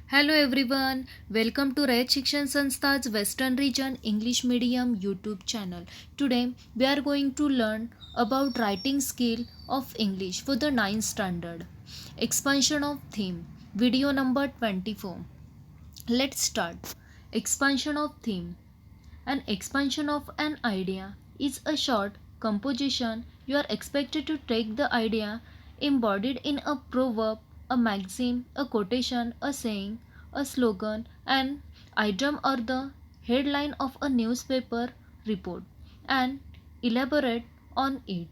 Hello everyone, welcome to Rayat Shikshan Sanstha's Western Region English Medium YouTube channel. Today we are going to learn about writing skill of English for the 9th standard. Expansion of theme. Video number 24. Let's start. Expansion of theme. An expansion of an idea is a short composition. You are expected to take the idea embodied in a proverb, a maxim, a quotation, a saying, a slogan, an item, or the headline of a newspaper report and elaborate on it.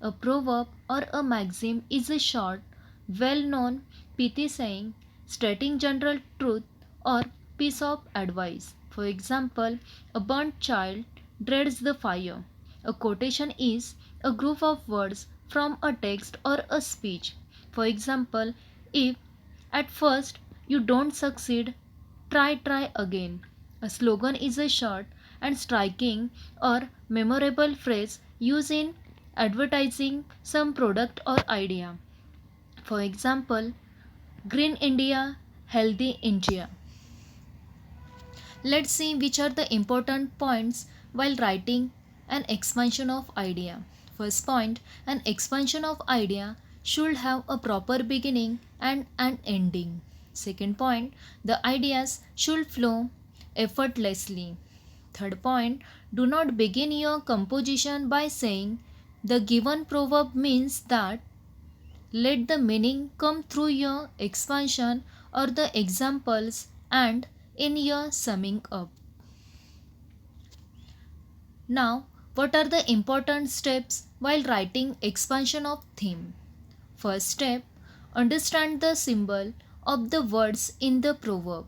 A proverb or a maxim is a short, well known pithy saying stating general truth or piece of advice. For example, a burnt child dreads the fire. A quotation is a group of words from a text or a speech. For example, if at first you don't succeed, try again. A slogan is a short and striking or memorable phrase used in advertising some product or idea. For example, Green India, Healthy India. Let's see which are the important points while writing an expansion of idea. First point, an expansion of idea should have a proper beginning and an ending. Second point, the ideas should flow effortlessly. Third point, do not begin your composition by saying the given proverb means that. Let the meaning come through your expansion or the examples and in your summing up. Now, what are the important steps while writing expansion of theme? First step, understand the symbol of the words in the proverb.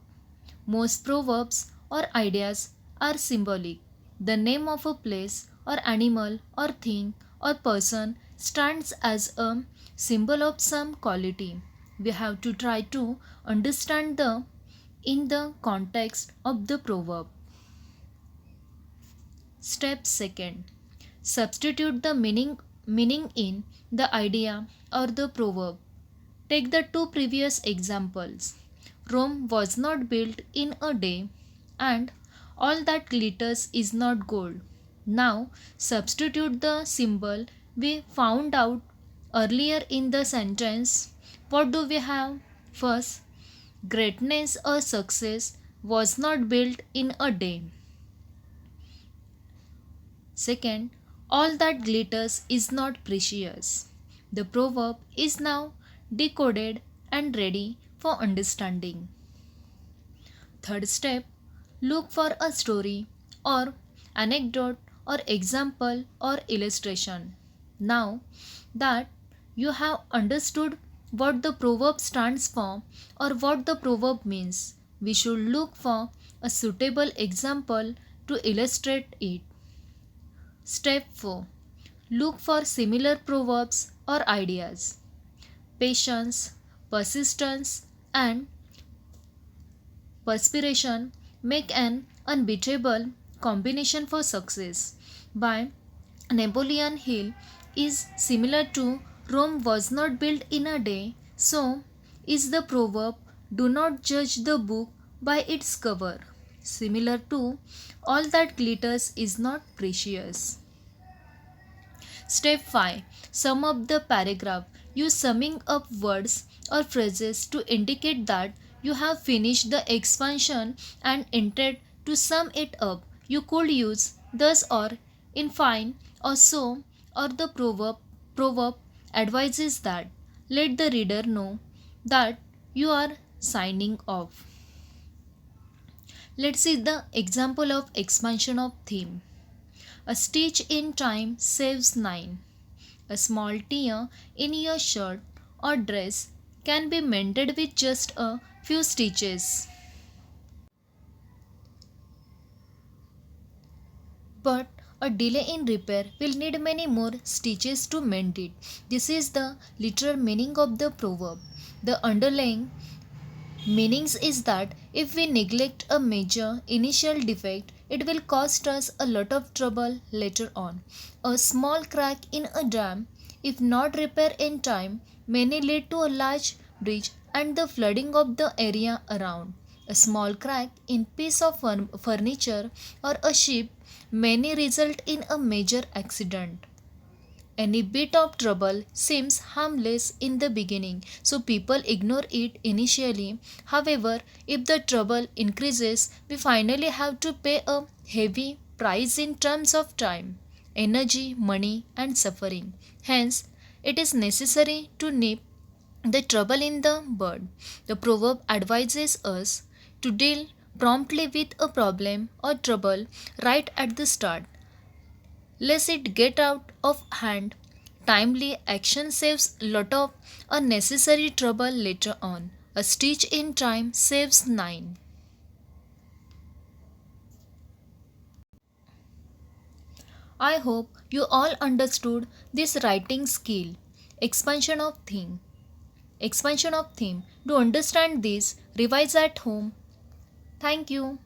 Most proverbs or ideas are symbolic. The name of a place or animal or thing or person stands as a symbol of some quality. We have to try to understand the in the context of the proverb. Step second. Substitute the meaning in the idea or the proverb. Take the two previous examples. Rome was not built in a day and all that glitters is not gold. Now substitute the symbol we found out earlier in the sentence. What do we have? First, greatness or success was not built in a day. Second, all that glitters is not precious. The proverb is now decoded and ready for understanding. Third step, look for a story or anecdote or example or illustration. Now that you have understood what the proverb stands for or what the proverb means, we should look for a suitable example to illustrate it. Step 4. Look for similar proverbs or ideas. Patience, persistence, and perspiration make an unbeatable combination for success. By Napoleon Hill is similar to Rome was not built in a day, so is the proverb do not judge the book by its cover. Similar to all that glitters is not precious. Step 5. Sum up the paragraph. Use summing up words or phrases to indicate that you have finished the expansion and intend to sum it up. You could use thus or in fine or so or the proverb advises that let the reader know that you are signing off. Let's see the example of expansion of theme. A stitch in time saves 9. A small tear in your shirt or dress can be mended with just a few stitches. But a delay in repair will need many more stitches to mend it. This is the literal meaning of the proverb. The underlying meanings is that if we neglect a major initial defect, it will cost us a lot of trouble later on. A small crack in a dam, if not repaired in time, may lead to a large breach and the flooding of the area around. A small crack in piece of furniture or a ship may result in a major accident. Any bit of trouble seems harmless in the beginning, so people ignore it initially. However, if the trouble increases, we finally have to pay a heavy price in terms of time, energy, money, and suffering. Hence, it is necessary to nip the trouble in the bud. The proverb advises us to deal promptly with a problem or trouble right at the start, lest it get out of hand. Timely action saves lot of unnecessary trouble later on. A stitch in time saves nine. I hope you all understood this writing skill. Expansion of theme. Expansion of theme. To understand this, revise at home. Thank you.